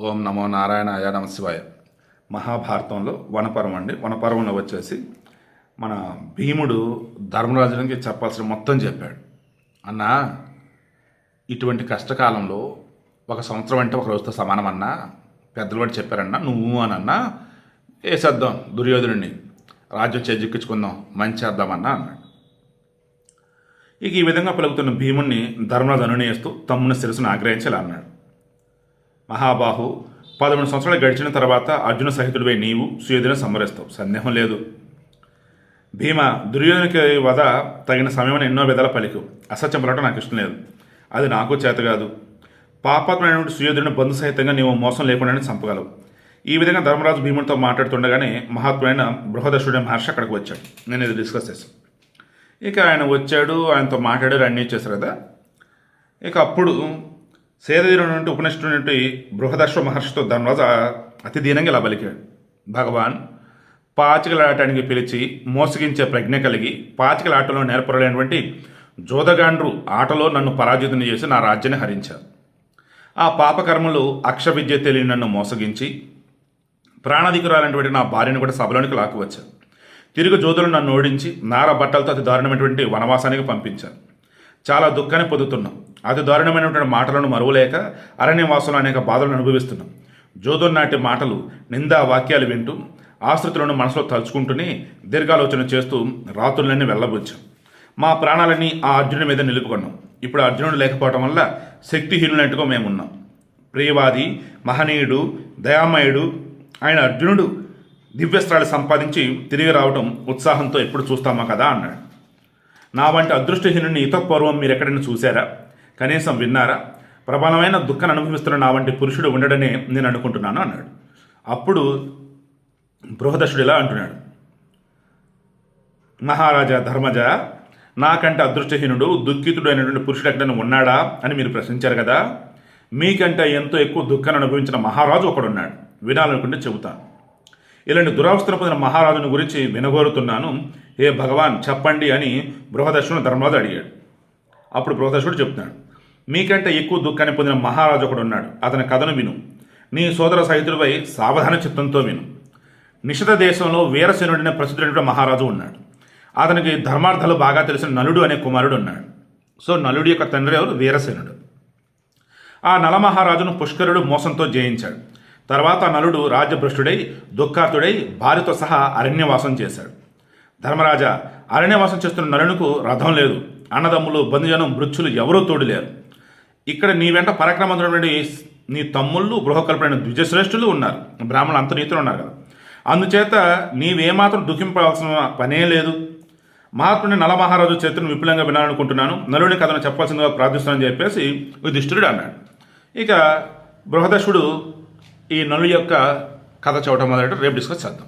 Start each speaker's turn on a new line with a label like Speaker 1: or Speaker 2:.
Speaker 1: ఓం నమో నారాయణాయ నమ శివాయ. మహాభారతంలో వనపర్వం అండి. వనపర్వంలో వచ్చేసి మన భీముడు ధర్మరాజునికి చెప్పాల్సిన మొత్తం చెప్పాడు. అన్నా, ఇటువంటి కష్టకాలంలో ఒక సంవత్సరం అంటే ఒక రోజుతో సమానం అన్నా. పెద్దలు వాడు చెప్పారన్నా, నువ్వు అని అన్నా వేసేద్దాం దుర్యోధనుడిని, రాజ్యం చేజిక్కించుకుందాం, మంచి చేద్దామన్నా అన్నాడు. ఇక ఈ విధంగా పలుకుతున్న భీముడిని ధర్మరాజు అనునయిస్తూ తమ్ముని శిరస్సును ఆగ్రహించాలి అన్నాడు. మహాబాహు, 11 సంవత్సరాలు గడిచిన తర్వాత అర్జున సహితుడిపై నీవు సుయోధన సంహరిస్తావు, సందేహం లేదు. భీమ, దుర్యోధనకి వధ తగిన సమయమని ఎన్నో విధాల పలికు. అసత్యం పలకడం నాకు ఇష్టం లేదు, అది నాకు చేత కాదు. పాపాత్మైనటువంటి సుయోధుడిని బంధు సహితంగా నీవు మోసం లేకుండానే చంపగలవు. ఈ విధంగా ధర్మరాజు భీముడితో మాట్లాడుతుండగానే మహాత్ముడైన బృహదర్శుడి మహర్షి అక్కడికి వచ్చాడు. నేను ఇది డిస్కస్ చేశాను. ఇక ఆయన వచ్చాడు, ఆయనతో మాట్లాడారు, అన్నీ చేశారు కదా. ఇక అప్పుడు సేదీరుడు ఉపనిష్ఠుడి బృహదర్శ మహర్షితో ధర్మరాజు అతి దీనంగా ఇలా పలికాడు. భగవాన్, పాచికలాటానికి పిలిచి మోసగించే ప్రజ్ఞ కలిగి పాచికలాటలో నేర్పరలేనటువంటి జోదగాండ్రు ఆటలో నన్ను పరాజితుని చేసి నా రాజ్యాన్ని హరించారు. ఆ పాపకర్మలు అక్ష విద్య తెలియని నన్ను మోసగించి ప్రాణాధికురాలైనటువంటి నా భార్యను కూడా సభలోనికి లాక్కువచ్చారు. తిరుగు జోదులను నన్ను ఓడించి నార బట్టలతో అతి దారుణమైనటువంటి వనవాసానికి పంపించారు. చాలా దుఃఖాన్ని పొందుతున్నాం. అతి దారుణమైనటువంటి మాటలను మరువలేక అరణ్యవాసంలో అనేక బాధలను అనుభవిస్తున్నాం. జోదోన్ నాటి మాటలు, నిందా వాక్యాలు వింటూ ఆశ్రితులను మనసులో తలుచుకుంటూనే దీర్ఘాలోచన చేస్తూ రాత్రులన్నీ వెళ్ళబుచ్చాం. మా ప్రాణాలన్నీ ఆ అర్జునుడి మీద నిలుపుకున్నాం. ఇప్పుడు అర్జునుడు లేకపోవడం వల్ల శక్తిహీనులంటూ మేమున్నాం. ప్రియవాది, మహనీయుడు, దయామయుడు ఆయన అర్జునుడు దివ్యస్త్రాలు సంపాదించి తిరిగి రావడం ఉత్సాహంతో ఎప్పుడు చూస్తామా కదా అన్నాడు. నా వంటి అదృష్టహీనుని ఇతపూర్వం మీరు ఎక్కడైనా చూశారా? కనీసం విన్నారా? ప్రబలమైన దుఃఖాన్ని అనుభవిస్తున్న నా వంటి పురుషుడు ఉండడనే నేను అనుకుంటున్నాను అన్నాడు. అప్పుడు బృహదర్శుడు ఇలా అంటున్నాడు. మహారాజా ధర్మజ, నాకంటే అదృష్టహీనుడు దుఃఖితుడు అయినటువంటి పురుషుడు ఎక్కడైనా ఉన్నాడా అని మీరు ప్రశ్నించారు కదా. మీకంటే ఎంతో ఎక్కువ దుఃఖాన్ని అనుభవించిన మహారాజు ఒకడున్నాడు. వినాలనుకుంటే చెబుతాను. ఇలాంటి దురావస్థను పొందిన మహారాజుని గురించి వినగోరుతున్నాను. ఏ భగవాన్, చెప్పండి అని బృహదర్శుడు ధర్మరాజు అడిగాడు. అప్పుడు బృహదర్శుడు చెప్తున్నాడు, మీకంటే ఎక్కువ దుఃఖాన్ని పొందిన మహారాజు ఒకడు ఉన్నాడు. అతని కథను విను. నీ సోదర సహితుడిపై సావధాన చిత్తంతో విను. నిషిత దేశంలో వీరసేనుడిని ప్రసిద్ధుడైన మహారాజు ఉన్నాడు. అతనికి ధర్మార్థాలు బాగా తెలిసిన నలుడు అనే కుమారుడు ఉన్నాడు. సో నలుడి యొక్క తండ్రి ఎవరు? వీరసేనుడు. ఆ నలమహారాజును పుష్కరుడు మోసంతో జయించాడు. తర్వాత నలుడు రాజ్యభ్రష్టుడై దుఃఖార్తుడై భార్యతో సహా అరణ్యవాసం చేశాడు. ధర్మరాజా, అరణ్యవాసం చేస్తున్న నలునికి రథం లేదు. అన్నదమ్ములు, బంధుజనం, మృత్యులు ఎవరూ తోడు లేరు. ఇక్కడ నీ వెంట పరాక్రమంతుడైన నీ తమ్ముళ్ళు, గృహకల్పైన ద్విజశ్రేష్ఠులు ఉన్నారు. బ్రాహ్మణులు అంత నీతులు ఉన్నారు కదా. అందుచేత నీవేమాత్రం దుఃఖింపవలసిన పనే లేదు. మహాత్ముని నలమహారాజు చరిత్రను విపులంగా వినాలనుకుంటున్నాను. నలుని కథను చెప్పాల్సిందిగా ప్రార్థిస్తానని చెప్పేసి యుధిష్ఠిరుడు అన్నాడు. ఇక బృహదర్శుడు ఈ నలు యొక్క కథ చూడటం మొదలెట్టు రేపు డిస్కస్ చేద్దాం.